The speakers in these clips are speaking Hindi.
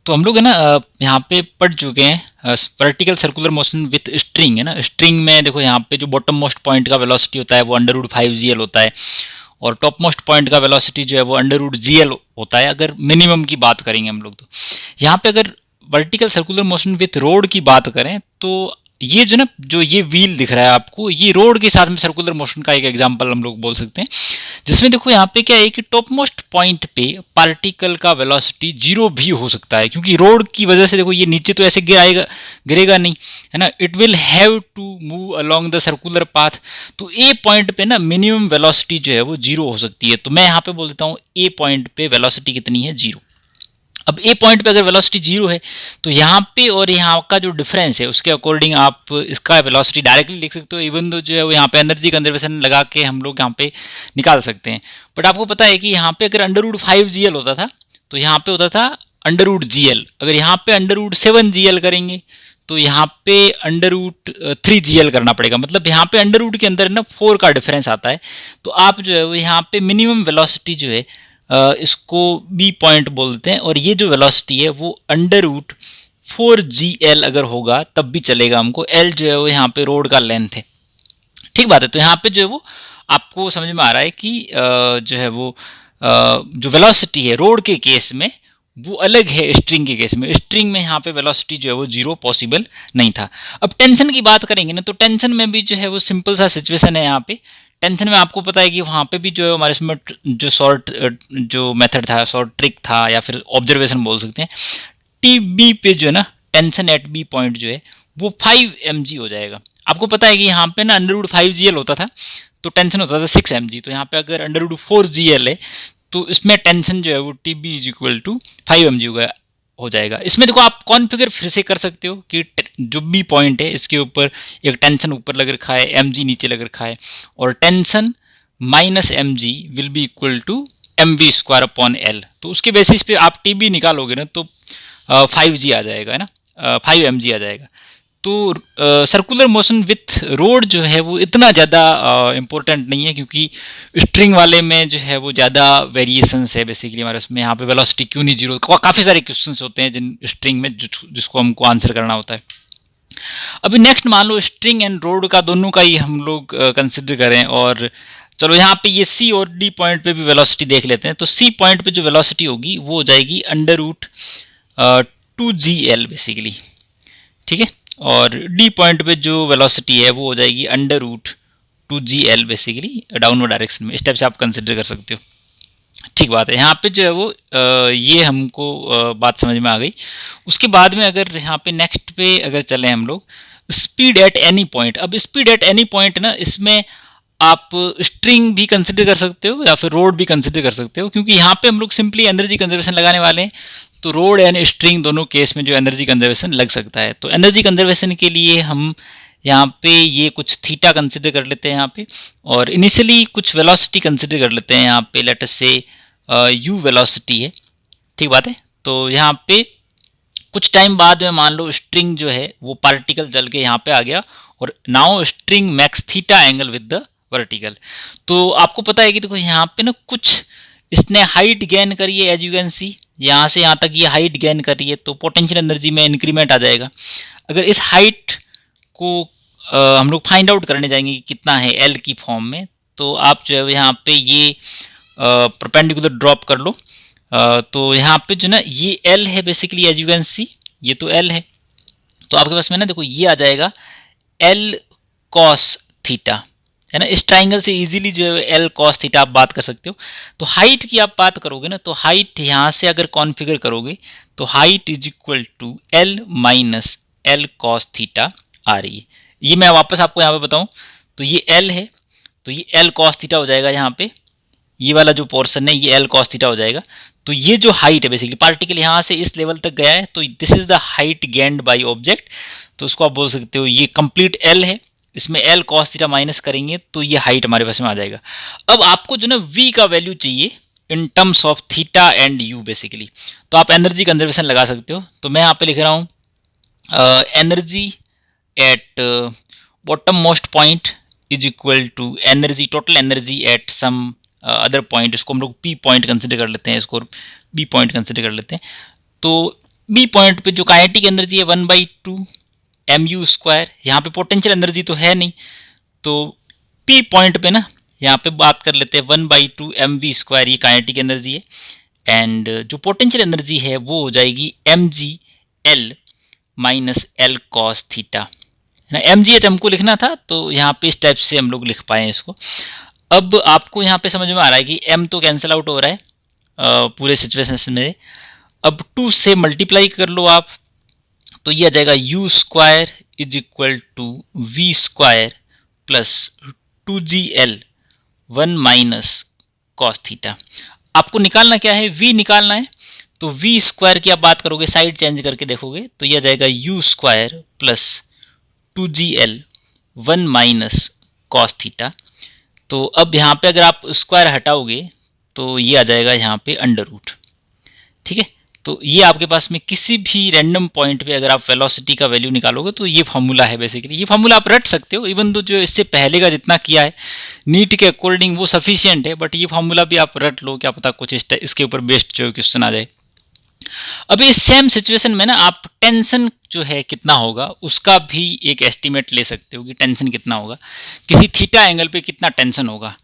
तो हम लोग है ना यहाँ पे पढ़ चुके हैं vertical circular motion with string है ना। स्ट्रिंग में देखो यहाँ पे जो बॉटम मोस्ट पॉइंट का वेलोसिटी होता है वो √5 GL होता है, और टॉप मोस्ट पॉइंट का वेलोसिटी जो है वो √GL होता है अगर मिनिमम की बात करेंगे हम लोग। तो यहाँ पे अगर vertical circular motion with road की बात करें तो ये जो ना जो ये व्हील दिख रहा है आपको, ये रोड के साथ में सर्कुलर मोशन का एक एग्जांपल हम लोग बोल सकते हैं, जिसमें देखो यहाँ पे क्या है कि टॉप मोस्ट पॉइंट पे पार्टिकल का वेलोसिटी 0 भी हो सकता है, क्योंकि रोड की वजह से देखो ये नीचे तो ऐसे गिरेगा नहीं है ना, it will have to move along the circular path. तो ए पॉइंट पे ना मिनिमम वेलोसिटी जो है वो 0 हो सकती है। तो मैं यहाँ पे बोल देता हूँ ए पॉइंट पे वेलोसिटी कितनी है, 0। अब ए पॉइंट पे अगर वेलोसिटी 0 है तो यहाँ पे और यहाँ का जो डिफरेंस है उसके अकॉर्डिंग आप इसका वेलोसिटी डायरेक्टली लिख सकते हो, इवन दो जो है वो यहाँ पे एनर्जी कंजर्वेशन लगा के हम लोग यहाँ पे निकाल सकते हैं। बट आपको पता है कि यहाँ पे अगर √5 GL होता था तो यहाँ पे होता था √GL। अगर यहाँ पे √7 GL करेंगे तो यहाँ पे √3 GL करना पड़ेगा, मतलब यहाँ पे अंडर के अंदर ना 4 का डिफरेंस आता है। तो आप जो है वो यहाँ पे मिनिमम वेलोसिटी जो है इसको बी पॉइंट बोलते हैं, और ये जो वेलोसिटी है वो √4 GL अगर होगा तब भी चलेगा हमको। एल जो है वो यहाँ पे रोड का लेंथ है, ठीक बात है। तो यहाँ पे जो है वो आपको समझ में आ रहा है कि जो है वो जो वेलोसिटी है रोड के केस में वो अलग है स्ट्रिंग के केस में। स्ट्रिंग में यहाँ पे वेलोसिटी जो है वो 0 पॉसिबल नहीं था। अब टेंशन की बात करेंगे ना, तो टेंशन में भी जो है वो सिंपल सा सिचुएशन है। यहाँ पे टेंशन में आपको पता है कि वहाँ पे भी जो है हमारे इसमें जो शॉर्ट जो मेथड था, शॉर्ट ट्रिक था या फिर ऑब्जर्वेशन बोल सकते हैं, टी बी पे जो है ना टेंशन एट बी पॉइंट जो है वो 5 mg हो जाएगा। आपको पता है कि यहाँ पे ना √5 GL होता था तो टेंशन होता था 6 mg। तो यहाँ पे अगर √4 GL है तो इसमें टेंशन जो है वो T B is equal to 5 mg हो जाएगा। इसमें देखो आप कॉन्फ़िगर फिर से कर सकते हो कि जो बी पॉइंट है इसके ऊपर एक टेंशन ऊपर लग रखा है, mg नीचे लग रखा है, और tension minus mg will be equal to mv² / L। तो उसके बेसिस पे आप टी बी निकालोगे ना तो 5G आ जाएगा है ना, 5 mg आ जाएगा। तो सर्कुलर मोशन विथ रोड जो है वो इतना ज़्यादा इम्पोर्टेंट नहीं है, क्योंकि स्ट्रिंग वाले में जो है वो ज़्यादा वेरिएशंस है बेसिकली हमारे उसमें। यहाँ पे वेलोसिटी क्यों नहीं 0, काफ़ी सारे क्वेश्चंस होते हैं जिन स्ट्रिंग में जिसको हमको आंसर करना होता है। अभी नेक्स्ट मान लो स्ट्रिंग एंड रोड का दोनों का ही हम लोग कंसिडर करें, और चलो यहाँ पे ये सी और डी पॉइंट पे भी वेलोसिटी देख लेते हैं। तो सी पॉइंट पे जो वेलोसिटी होगी वो हो जाएगी √2 GL बेसिकली, ठीक है। और डी पॉइंट पे जो वेलोसिटी है वो हो जाएगी √2 GL बेसिकली डाउनवर्ड डायरेक्शन में। इस टाइप से आप कंसिडर कर सकते हो, ठीक बात है। यहाँ पे जो है वो ये हमको बात समझ में आ गई। उसके बाद में अगर यहाँ पे नेक्स्ट पे अगर चलें हम लोग, स्पीड एट एनी पॉइंट। अब स्पीड एट एनी पॉइंट ना, इसमें आप स्ट्रिंग भी कंसिडर कर सकते हो या फिर रोड भी कंसिडर कर सकते हो, क्योंकि यहाँ पे हम लोग सिंपली एनर्जी कंजर्वेशन लगाने वाले हैं। तो रोड एंड स्ट्रिंग दोनों केस में जो एनर्जी कंजर्वेशन लग सकता है। तो एनर्जी कंजर्वेशन के लिए हम यहाँ पे ये कुछ थीटा कंसिडर कर लेते हैं यहाँ पे, और इनिशियली कुछ वेलोसिटी कंसिडर कर लेते हैं यहाँ पे, लेट अस से यू वेलोसिटी है, ठीक बात है। तो यहाँ पे कुछ टाइम बाद में मान लो स्ट्रिंग जो है वो पार्टिकल चल के यहाँ पे आ गया, और now string max theta angle with the vertical. तो आपको पता है कि देखो यहाँ पे ना कुछ इसने हाइट गेन करी है, एज यू कैन सी यहाँ से यहाँ तक ये हाइट गेन कर रही है, तो पोटेंशियल एनर्जी में इंक्रीमेंट आ जाएगा। अगर इस हाइट को हम लोग फाइंड आउट करने जाएंगे कि कितना है एल की फॉर्म में, तो आप जो है यहाँ पे ये परपेंडिकुलर ड्रॉप कर लो। तो यहाँ पे जो ना ये एल है basically, as you can see ये तो एल है। तो आपके पास में ना देखो ये आ जाएगा एल कॉस थीटा, है ना। इस ट्राइंगल से इजीली जो है एल कॉस थीटा आप बात कर सकते हो। तो हाइट की आप बात करोगे ना, तो हाइट यहाँ से अगर कॉन्फ़िगर करोगे तो height is equal to L minus L cos theta आ रही है। ये मैं वापस आपको यहाँ पे बताऊँ, तो ये एल है तो ये एल कॉस थीटा हो जाएगा। यहाँ पे ये वाला जो पोर्शन है ये एल कॉस थीटा हो जाएगा। तो ये जो हाइट है बेसिकली पार्टिकल यहाँ से इस लेवल तक गया है, तो this is the height gained by object. तो उसको आप बोल सकते हो ये कंप्लीट एल है, इसमें एल कॉस थीटा माइनस करेंगे तो ये हाइट हमारे पास में आ जाएगा। अब आपको जो ना वी का वैल्यू चाहिए in terms of theta and you basically, तो आप एनर्जी कंजर्वेशन लगा सकते हो। तो मैं यहाँ पे लिख रहा हूँ energy at bottom most point is equal to energy, total energy at some other point. इसको हम लोग पी पॉइंट कंसिडर कर लेते हैं, इसको बी पॉइंट कंसिडर कर लेते हैं। तो बी पॉइंट पे जो काइनेटिक एनर्जी है 1/2 mu², यहाँ पे पोटेंशियल एनर्जी तो है नहीं, तो पी पॉइंट पे ना यहाँ पे बात कर लेते हैं 1/2 mv², ये काइनेटिक एनर्जी है। एंड जो पोटेंशियल एनर्जी है वो हो जाएगी mgl minus L cos theta, है ना। mgh हमको लिखना था, तो यहाँ पे इस टाइप से हम लोग लिख पाए इसको। अब आपको यहाँ पे समझ में आ रहा है कि m तो कैंसिल आउट हो रहा है पूरे सिचुएशन में। अब 2 से मल्टीप्लाई कर लो आप, तो ये आ जाएगा u² is equal to v² plus 2gl 1 minus cos theta. आपको निकालना क्या है, v निकालना है, तो v² की आप बात करोगे, साइड चेंज करके देखोगे, तो ये आ जाएगा u² plus 2gl 1 minus cos theta. तो अब यहाँ पे अगर आप स्क्वायर हटाओगे तो ये आ जाएगा यहाँ पे अंडर रूट, ठीक है। तो ये आपके पास में किसी भी रैंडम पॉइंट पे अगर आप वेलोसिटी का वैल्यू निकालोगे तो ये फॉर्मूला है बेसिकली। ये फॉर्मूला आप रट सकते हो, इवन तो जो इससे पहले का जितना किया है नीट के अकॉर्डिंग वो सफिशियंट है, बट ये फॉर्मूला भी आप रट लो, क्या पता कुछ इसके ऊपर बेस्ड जो क्वेश्चन आ जाए। अब इस सेम सिचुएशन में ना आप टेंशन जो है कितना होगा उसका भी एक एस्टीमेट ले सकते हो कि टेंशन कितना होगा, किसी थीटा एंगल पे कितना टेंशन होगा।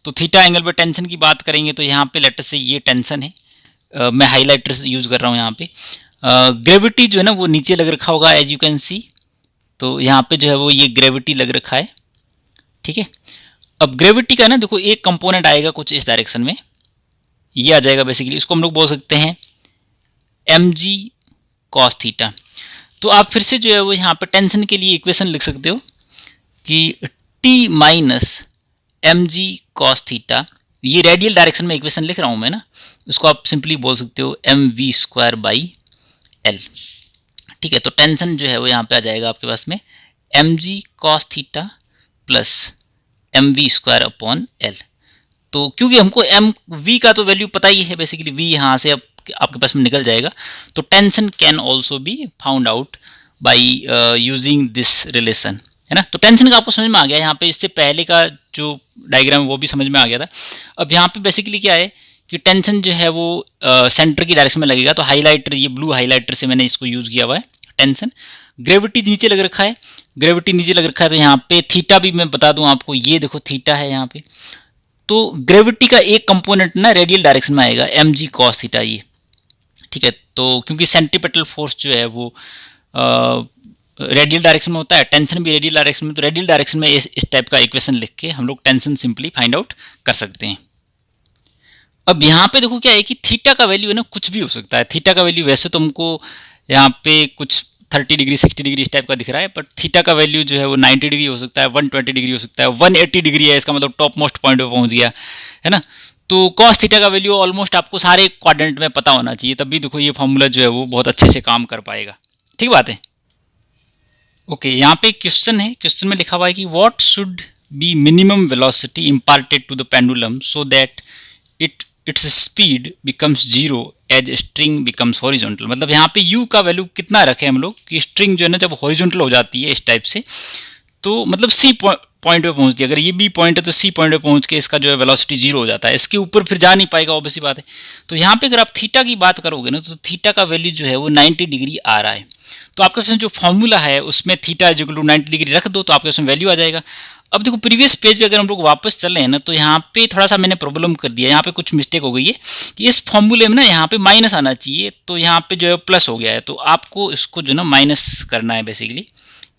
तो थीटा एंगल पे टेंशन की बात करेंगे तो यहाँ पे लेटर से ये टेंशन है, मैं हाईलाइटर यूज़ कर रहा हूँ यहाँ पे। ग्रेविटी जो है ना वो नीचे लग रखा होगा एज यू कैन सी, तो यहाँ पे जो है वो ये ग्रेविटी लग रखा है, ठीक है। अब ग्रेविटी का ना देखो एक कंपोनेंट आएगा कुछ इस डायरेक्शन में, ये आ जाएगा बेसिकली, इसको हम लोग बोल सकते हैं mg cos थीटा। तो आप फिर से जो है वो यहाँ पे टेंशन के लिए इक्वेशन लिख सकते हो कि t minus mg cos theta, ये रेडियल डायरेक्शन में इक्वेशन लिख रहा हूँ मैं ना, उसको आप सिंपली बोल सकते हो mv²/l, ठीक है। तो टेंशन जो है वो यहाँ पे आ जाएगा आपके पास में mg cos theta plus mv²/l। तो क्योंकि हमको v का तो वैल्यू पता ही है बेसिकली, v यहाँ से अब आपके पास में निकल जाएगा, तो tension can also be found out by using this relation, है ना। तो टेंशन का आपको समझ में आ गया यहाँ पे, इससे पहले का जो डायग्राम वो भी समझ में आ गया था। अब यहाँ पे बेसिकली क्या है कि टेंशन जो है वो सेंटर की डायरेक्शन में लगेगा, तो हाईलाइटर, ये ब्लू हाईलाइटर से मैंने इसको यूज़ किया हुआ है टेंशन। ग्रेविटी नीचे लग रखा है, ग्रेविटी नीचे लग रखा है, तो यहाँ पे थीटा भी मैं बता दूँ आपको, ये देखो थीटा है यहाँ पे। तो ग्रेविटी का एक कंपोनेंट ना रेडियल डायरेक्शन में आएगा mg cos थीटा, ये ठीक है। तो क्योंकि सेंट्रीपेटल फोर्स जो है वो रेडियल डायरेक्शन में होता है, टेंशन भी रेडियल डायरेक्शन में, तो रेडियल डायरेक्शन में इस टाइप का इक्वेशन लिख के हम लोग टेंशन सिंपली फाइंड आउट कर सकते हैं। अब यहाँ पे देखो क्या है कि थीटा का वैल्यू है ना कुछ भी हो सकता है। थीटा का वैल्यू वैसे तो हमको यहाँ पे कुछ 30 डिग्री 60 डिग्री इस टाइप का दिख रहा है, बट थीटा का वैल्यू जो है वो 90 डिग्री हो सकता है, 120 डिग्री हो सकता है, 180 डिग्री है, इसका मतलब टॉप मोस्ट पॉइंट पे पहुंच गया, है ना। तो कॉस थीटा का वैल्यू ऑलमोस्ट आपको सारे क्वाड्रेंट में पता होना चाहिए, तब भी देखो ये फॉर्मूला जो है वो बहुत अच्छे से काम कर पाएगा, ठीक बात है। ओके, यहाँ पे क्वेश्चन है, क्वेश्चन में लिखा हुआ है कि what should be minimum velocity imparted to the pendulum so that its speed becomes zero as string becomes horizontal. मतलब यहाँ पे u का वैल्यू कितना रखें हम लोग कि स्ट्रिंग जो है ना जब हॉरिजॉन्टल हो जाती है इस टाइप से, तो मतलब c पॉइंट पे पहुंचती है। अगर ये b पॉइंट है तो c पॉइंट पे पहुंच के इसका जो है वेलोसिटी जीरो हो जाता है, इसके ऊपर फिर जा नहीं पाएगा, ऑब्वियस सी बात है। तो यहाँ पे अगर आप थीटा की बात करोगे ना तो थीटा का वैल्यू जो है वो 90 डिग्री आ रहा है, तो आपके पास जो फॉर्मूला है उसमें theta is equal to 90 degree रख दो तो आपके पास वैल्यू आ जाएगा। अब देखो प्रीवियस पेज पे अगर हम लोग वापस चले हैं ना तो यहाँ पे थोड़ा सा मैंने प्रॉब्लम कर दिया, यहाँ पे कुछ मिस्टेक हो गई है कि इस फॉर्मूले में ना यहाँ पे माइनस आना चाहिए, तो यहाँ पे जो है प्लस हो गया है, तो आपको इसको जो ना माइनस करना है बेसिकली।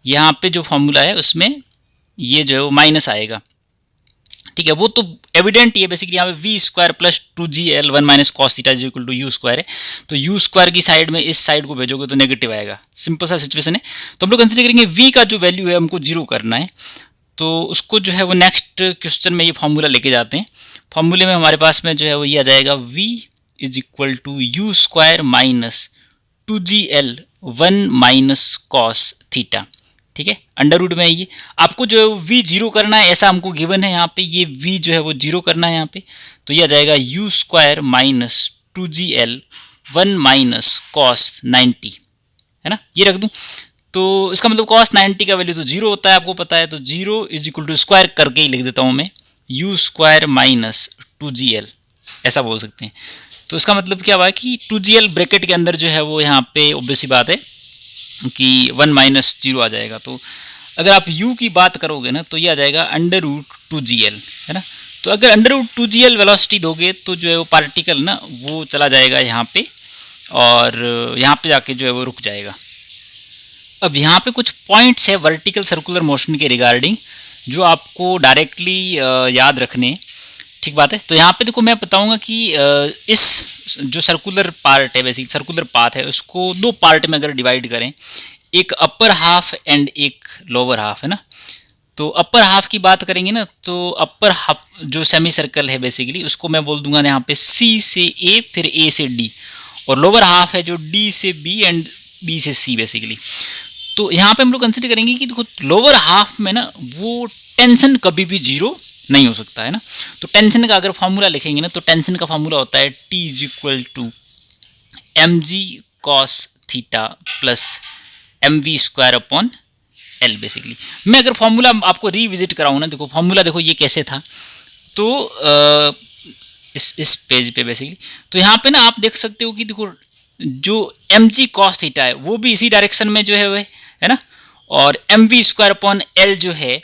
यहाँ पे जो फॉर्मूला है उसमें ये जो है वो माइनस आएगा, ठीक है। वो तो एविडेंट ही है बेसिकली, यहाँ पे v² plus 2gl 1 minus cos theta is equal to u² है, तो u² की साइड में इस साइड को भेजोगे तो नेगेटिव आएगा, सिंपल सा सिचुएशन है। तो हम लोग कंसिडर करेंगे v का जो वैल्यू है हमको जीरो करना है, तो उसको जो है वो नेक्स्ट क्वेश्चन में ये फॉर्मूला लेके जाते हैं। फॉर्मूले में हमारे पास में जो है वो ये आ जाएगा v is equal to u² minus 2gl 1 minus cos theta, ठीक है। अंडर रूट में ये आपको जो है v जीरो करना है, ऐसा हमको गिवन है यहाँ पे, ये v जो है वो जीरो करना है यहाँ पे, तो ये आ जाएगा u² minus 2gl 1 minus cos 90, है ना, ये रख दूँ। तो इसका मतलब कॉस 90 का वैल्यू तो जीरो होता है, आपको पता है, तो zero is equal to square करके ही लिख देता हूँ मैं, u² माइनस 2gl, ऐसा बोल सकते हैं। तो इसका मतलब क्या हुआ कि 2gl ब्रैकेट के अंदर जो है वो यहाँ पे ऑब्वियस सी बात है कि 1 माइनस 0 आ जाएगा। तो अगर आप u की बात करोगे ना तो ये आ जाएगा √2gl, है ना। तो अगर √2gl वेलोसिटी दोगे तो जो है वो पार्टिकल ना वो चला जाएगा यहाँ पे और यहाँ पे जाके जो है वो रुक जाएगा। अब यहाँ पे कुछ पॉइंट्स है वर्टिकल सर्कुलर मोशन के रिगार्डिंग जो आपको डायरेक्टली याद रखने, ठीक बात है। तो यहाँ पे देखो मैं बताऊंगा कि इस जो सर्कुलर पार्ट है, बेसिक सर्कुलर पाथ है, उसको दो पार्ट में अगर डिवाइड करें, एक अपर हाफ एंड एक लोअर हाफ, है ना। तो अपर हाफ की बात करेंगे ना तो अपर हाफ जो सेमी सर्कल है बेसिकली उसको मैं बोल दूंगा यहाँ पे C से A फिर A से D, और लोअर हाफ है जो D से B एंड B से C बेसिकली। तो यहाँ पे हम लोग कंसिडर करेंगे कि देखो लोअर हाफ में ना वो टेंशन कभी भी जीरो नहीं हो सकता, है ना। तो टेंशन का अगर फॉर्मूला लिखेंगे ना तो टेंशन का फॉर्मूला होता है T = mg cos theta plus mv² L basically. मैं अगर फॉर्मूला आपको रिविजिट कराऊँ ना, देखो फॉर्मूला देखो ये कैसे था, तो इस पेज पे बेसिकली तो यहाँ पे ना आप देख सकते हो कि देखो जो mg cos थीटा है वो भी इसी डायरेक्शन में जो है ना, और mv² L जो है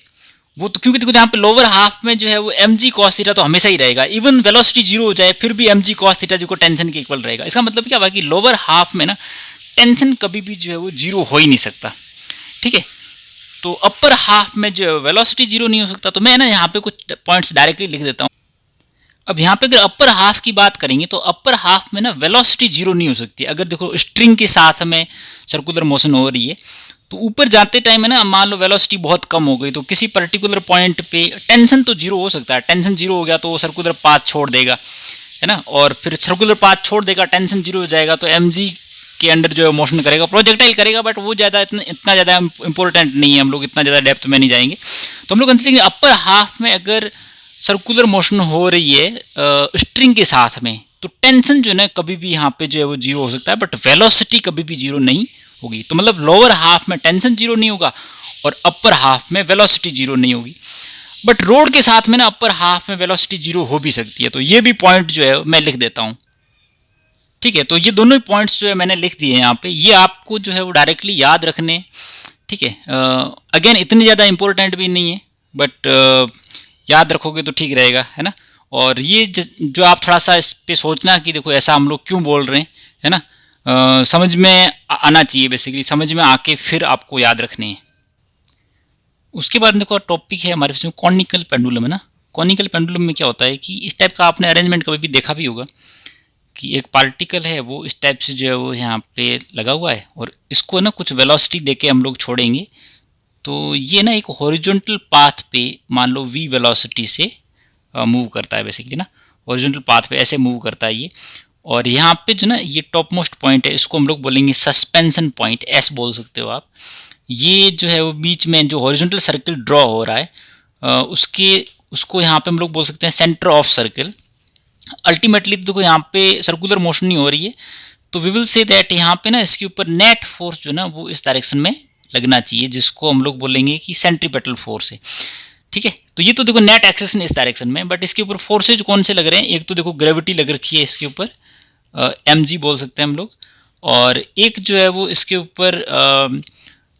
वो तो क्योंकि देखो जहाँ पे लोअर हाफ में जो है वो mg cos थीटा तो हमेशा ही रहेगा, इवन वेलोसिटी जीरो हो जाए फिर भी mg cos थीटा जो को टेंशन के इक्वल रहेगा। इसका मतलब क्या हुआ कि लोअर हाफ में ना टेंशन कभी भी जो है वो जीरो हो ही नहीं सकता, ठीक है। तो अपर हाफ में जो है वेलोसिटी जीरो नहीं हो सकता। तो मैं ना यहाँ पे कुछ पॉइंट्स डायरेक्टली लिख देता हूँ। अब यहाँ पे अगर अपर हाफ की बात करेंगे तो अपर हाफ में ना वेलोसिटी जीरो नहीं हो सकती। अगर देखो स्ट्रिंग के साथ में सर्कुलर मोशन हो रही है तो ऊपर जाते टाइम है ना, मान लो वेलोसिटी बहुत कम हो गई तो किसी पर्टिकुलर पॉइंट पे टेंशन तो जीरो हो सकता है। टेंशन जीरो हो गया तो वो सर्कुलर पाथ छोड़ देगा, है ना, और फिर सर्कुलर पाथ छोड़ देगा, टेंशन जीरो हो जाएगा तो mg के अंडर जो है मोशन करेगा, प्रोजेक्टाइल करेगा, बट वो ज़्यादा इतना ज़्यादा इंपॉर्टेंट नहीं है, हम लोग इतना ज़्यादा डेप्थ में नहीं जाएंगे। तो हम लोग कंसिडर करेंगे अपर हाफ में अगर सर्कुलर मोशन हो रही है स्ट्रिंग के साथ में तो टेंशन जो है ना कभी भी यहाँ पे जो है वो जीरो हो सकता है, बट वेलोसिटी कभी भी जीरो नहीं होगी। तो मतलब लोअर हाफ में टेंशन जीरो नहीं होगा और अपर हाफ में वेलोसिटी जीरो नहीं होगी, बट रोड के साथ में ना अपर हाफ में वेलोसिटी जीरो हो भी सकती है। तो ये भी पॉइंट जो है मैं लिख देता हूँ, ठीक है। तो ये दोनों ही पॉइंट्स जो है मैंने लिख दिए हैं यहाँ पे, ये आपको जो है वो डायरेक्टली याद रखने, ठीक है। अगेन इतनी ज़्यादा इंपॉर्टेंट भी नहीं है, बट याद रखोगे तो ठीक रहेगा, है ना। और ये जो आप थोड़ा सा इस पे सोचना कि देखो ऐसा हम लोग क्यों बोल रहे हैं, है ना, समझ में आना चाहिए बेसिकली, समझ में आके फिर आपको याद रखने हैं। उसके बाद देखो टॉपिक है हमारे पास कॉनिकल पेंडुलम, है ना। कॉनिकल पेंडुलम में क्या होता है कि इस टाइप का आपने अरेंजमेंट कभी भी देखा भी होगा कि एक पार्टिकल है वो इस टाइप से जो है वो यहाँ पे लगा हुआ है और इसको ना कुछ वेलोसिटी देके हम लोग छोड़ेंगे तो ये ना एक हॉरिजॉन्टल पाथ पे मान लो v वेलोसिटी से मूव करता है बेसिकली ना, हॉरिजॉन्टल पाथ पे ऐसे मूव करता है ये। और यहाँ पे जो ना ये टॉप मोस्ट पॉइंट है इसको हम लोग बोलेंगे सस्पेंशन पॉइंट, S बोल सकते हो आप। ये जो है वो बीच में जो हॉरिजॉन्टल सर्कल ड्रॉ हो रहा है उसको यहाँ पे हम लोग बोल सकते हैं सेंटर ऑफ सर्कल। अल्टीमेटली देखो यहाँ पे सर्कुलर मोशन नहीं हो रही है तो वी विल से दैट यहाँ पे ना इसके ऊपर नेट फोर्स जो ना वो इस डायरेक्शन में लगना चाहिए, जिसको हम लोग बोलेंगे कि सेंट्रीपेटल फोर्स है, ठीक है। तो ये तो देखो नेट एक्सेस इस डायरेक्शन में, बट इसके ऊपर फोर्सेज कौन से लग रहे हैं, एक तो देखो ग्रेविटी लग रखी है इसके ऊपर, mg बोल सकते हैं हम लोग, और एक जो है वो इसके ऊपर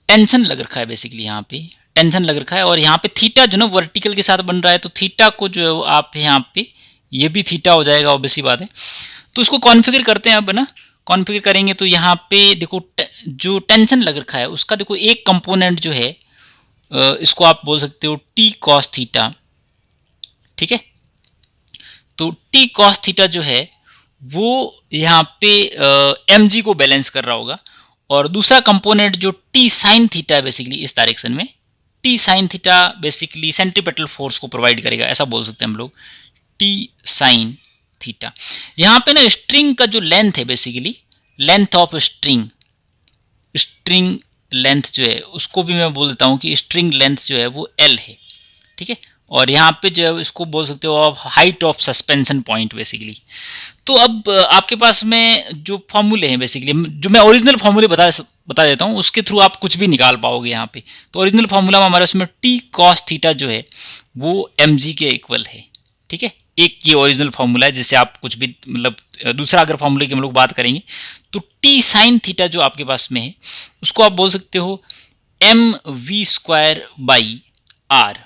टेंशन लग रखा है बेसिकली, यहाँ पे टेंशन लग रखा है। और यहाँ पे थीटा जो ना वर्टिकल के साथ बन रहा है तो थीटा को जो है वो आप यहाँ पे ये भी थीटा हो जाएगा, ऑब्वियसली बात है। तो इसको कॉन्फ़िगर करते हैं अब ना, कॉन्फ़िगर करेंगे तो यहाँ पे देखो जो टेंशन लग रखा है उसका देखो एक कंपोनेंट जो है इसको आप बोल सकते हो t cos थीटा, ठीक है। तो t cos थीटा जो है वो यहाँ पे mg को बैलेंस कर रहा होगा, और दूसरा कंपोनेंट जो t sin थीटा है बेसिकली इस डायरेक्शन में, t sin theta basically centripetal force को प्रोवाइड करेगा, ऐसा बोल सकते हैं हम लोग t sin थीटा। यहाँ पे ना स्ट्रिंग का जो लेंथ है basically, length of string length जो है उसको भी मैं बोल देता हूँ कि स्ट्रिंग लेंथ जो है वो L है, ठीक है। और यहाँ पे जो है इसको बोल सकते हो आप height of suspension point basically. तो अब आपके पास में जो फॉर्मूले हैं बेसिकली, जो मैं ओरिजिनल फॉर्मूले बता देता हूँ, उसके थ्रू आप कुछ भी निकाल पाओगे यहाँ पे। तो ओरिजिनल फॉर्मूला में हमारे उसमें t cos थीटा जो है वो mg के इक्वल है, ठीक है। एक ये ओरिजिनल फॉर्मूला है जिससे आप कुछ भी मतलब दूसरा अगर फॉर्मूले की हम लोग बात करेंगे तो टी साइन थीटा जो आपके पास में है उसको आप बोल सकते हो M V square by R.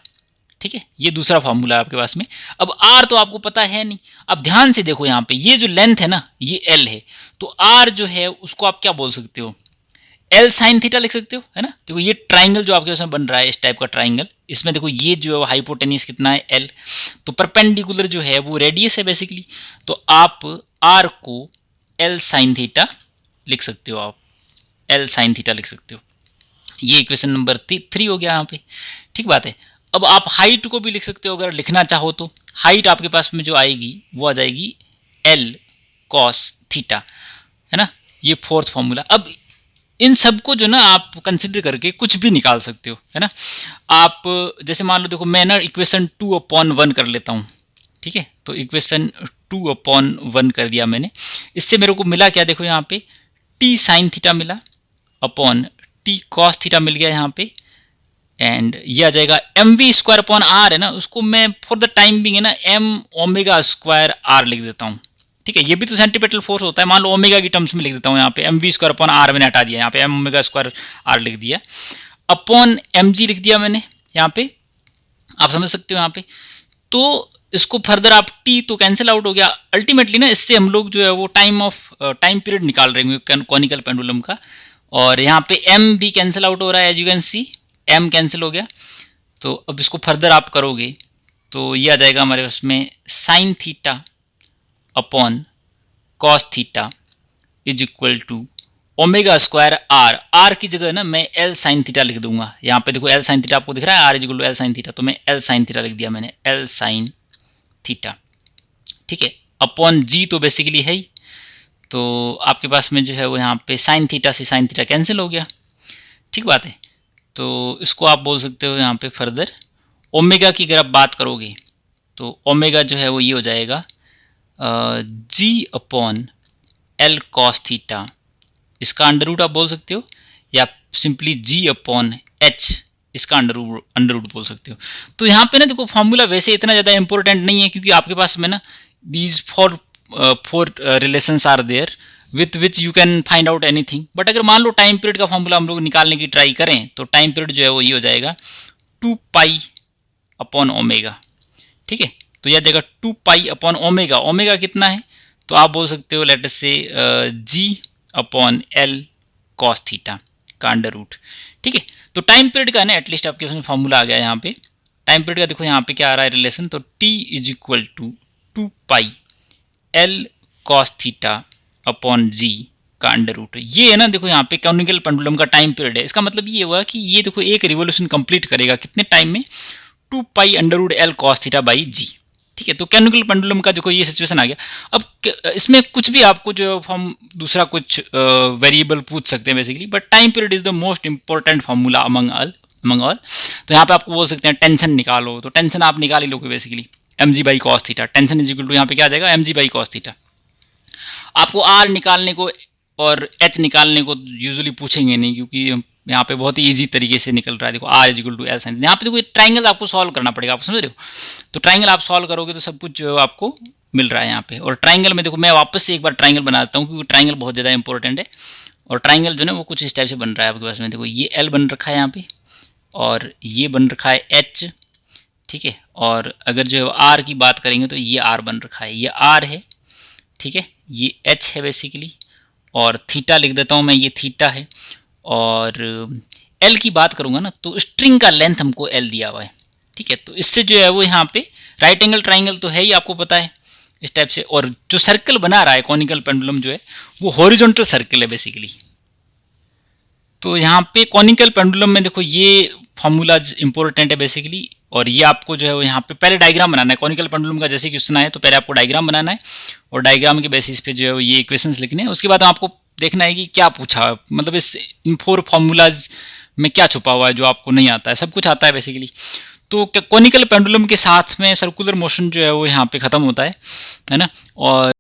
ठीक है, ये दूसरा फॉर्मूला है आपके पास में। अब आर तो आपको पता है नहीं। अब ध्यान से देखो यहाँ पे ये जो लेंथ है ना ये एल है, तो आर जो है उसको आप क्या बोल सकते हो, एल साइन थीटा लिख सकते हो, है ना। देखो ये ट्राइंगल जो आपके पास में बन रहा है इस टाइप का ट्राइंगल, इसमें देखो ये जो हाइपोटेनियस कितना है एल, तो परपेंडिकुलर जो है वो रेडियस है बेसिकली, तो आप आर को एल साइन थीटा लिख सकते हो, आप एल साइन थीटा लिख सकते हो। ये इक्वेशन नंबर 3 हो गया यहाँ पे। ठीक बात है। अब आप हाइट को भी लिख सकते हो अगर लिखना चाहो तो। हाइट आपके पास में जो आएगी वो आ जाएगी एल कॉस थीटा, है ना। ये फोर्थ फॉर्मूला। अब इन सबको जो ना आप कंसिडर करके कुछ भी निकाल सकते हो, है ना। आप जैसे मान लो देखो मैं ना इक्वेशन 2/1 कर लेता हूँ। ठीक है, तो इक्वेशन 2/1 कर दिया मैंने। इससे मेरे को मिला क्या, देखो यहाँ पे टी साइन थीटा मिला अपॉन टी कॉस थीटा मिल गया यहाँ पे, एंड ये आ जाएगा M V square upon R, है ना। उसको मैं फॉर द टाइम बिंग है ना एम ओमेगा स्क्वायर आर लिख देता हूँ। ठीक है, ये भी तो सेंट्रीपेटल फोर्स होता है, मान लो ओमेगा की टर्म्स में लिख देता हूँ यहाँ पे, M V square upon R मैंने हटा दिया, यहाँ पे एम ओमेगा स्क्वायर आर लिख दिया, अपॉन एम जी लिख दिया मैंने यहाँ पे, आप समझ सकते हो यहाँ पे। तो इसको फर्दर आप टी तो कैंसिल आउट हो गया अल्टीमेटली ना, इससे हम लोग जो है वो टाइम पीरियड निकाल रहे हैं कॉनिकल पेंडुलम का, और यहाँ पे एम भी कैंसिल आउट हो रहा है, as you can see M cancel हो गया। तो अब इसको फर्दर आप करोगे तो ये आ जाएगा हमारे उसमें sine theta upon cos theta is equal to omega square R. R की जगह ना मैं एल साइन थीटा लिख दूंगा, यहाँ पे देखो एल साइन थीटा आपको दिख रहा है, R is equal to L sine theta, तो मैं एल साइन थीटा लिख दिया मैंने, एल साइन थीटा। ठीक है, अपॉन जी तो बेसिकली है ही, तो आपके पास में जो है वो यहाँ पे साइन थीटा से साइन थीटा कैंसिल हो गया। ठीक बात है। तो इसको आप बोल सकते हो यहाँ पे फर्दर ओमेगा की अगर आप बात करोगे तो ओमेगा जो है वो ये हो जाएगा जी अपॉन एल कॉस थीटा, इसका अंडर रूट आप बोल सकते हो, या सिंपली जी अपॉन एच, इसका अंडर रूट बोल सकते हो। तो यहाँ पे ना देखो फॉर्मूला वैसे इतना ज़्यादा इंपॉर्टेंट नहीं है, क्योंकि आपके पास में ना these four relations are there with which you can find out anything. But अगर मान लो टाइम पीरियड का फॉर्मूला हम लोग निकालने की ट्राई करें तो टाइम पीरियड जो है वो ये हो जाएगा 2 पाई अपॉन ओमेगा। ठीक है, तो यह जाएगा 2 पाई अपॉन ओमेगा। ओमेगा कितना है, तो आप बोल सकते हो लेट अस से जी अपॉन एल कॉस थीटा का अंडर रूट। ठीक है, तो टाइम पीरियड का ना एटलीस्ट आपके पास फॉर्मूला आ गया यहाँ पे। टाइम पीरियड का देखो यहाँ पे क्या आ रहा है रिलेशन, तो T is equal to 2 pi L cos theta upon G का अंडर रूट। ये है ना देखो यहाँ पे कॉनिकल पेंडुलम का टाइम पीरियड है। इसका मतलब ये हुआ कि ये देखो एक रिवोल्यूशन कंप्लीट करेगा कितने टाइम में, 2 pi under root L cos theta by G. ठीक है, तो कॉनिकल पेंडुलम का देखो ये सिचुएशन आ गया। अब इसमें कुछ भी आपको जो हम दूसरा कुछ वेरिएबल पूछ सकते हैं basically, but time period is the most important formula among all. तो यहाँ पे आपको बोल सकते हैं टेंशन निकालो, तो टेंशन आप निकाल ही लोगे basically, M G by cos theta. Tension is equal to यहाँ पे क्या आ जाएगा, M G by cos theta. आपको आर निकालने को और एच निकालने को यूजुअली पूछेंगे नहीं, क्योंकि यहाँ पे बहुत ही इजी तरीके से निकल रहा है। देखो R is equal to L sine, यहाँ पे देखो ट्राइंगल आपको सॉल्व करना पड़ेगा, आप समझ रहे हो। तो ट्राइंगल आप सॉल्व करोगे तो सब कुछ जो है आपको मिल रहा है यहाँ पे। और ट्राइंगल में देखो मैं वापस से एक बार ट्राइंगल बना देता हूँ, क्योंकि ट्राइंगल बहुत ज़्यादा इंपॉर्टेंट है। और ट्राइंगल जो है वो कुछ इस टाइप से बन रहा है आपके पास में। देखो ये एल बन रखा है यहाँ पे, और ये बन रखा है एच। ठीक है, और अगर जो है आर की बात करेंगे तो ये आर बन रखा है, ये आर है। ठीक है, ये एच है बेसिकली, और थीटा लिख देता हूँ मैं, ये थीटा है। और एल की बात करूँगा ना तो स्ट्रिंग का लेंथ हमको एल दिया हुआ है। ठीक है, तो इससे जो है वो यहाँ पे राइट एंगल ट्राइंगल तो है ही, आपको पता है इस टाइप से। और जो सर्कल बना रहा है कॉनिकल पेंडुलम जो है वो हॉरिजॉन्टल सर्कल है बेसिकली। तो यहाँ पे कॉनिकल पेंडुलम में देखो ये फॉर्मूलाज इंपॉर्टेंट है बेसिकली। और ये आपको जो है वो यहाँ पे पहले डायग्राम बनाना है कॉनिकल पेंडुलम का, जैसे क्वेश्चन आए तो पहले आपको डायग्राम बनाना है, और डायग्राम के बेसिस पे जो है वो ये इक्वेशंस लिखने हैं। उसके बाद आपको देखना है कि क्या पूछा, मतलब इस इन 4 फार्मूलाज में क्या छुपा हुआ है जो आपको नहीं आता है। सब कुछ आता है बेसिकली। तो कॉनिकल पेंडुलम के साथ में सर्कुलर मोशन जो है वो यहाँ पे ख़त्म होता है ना। और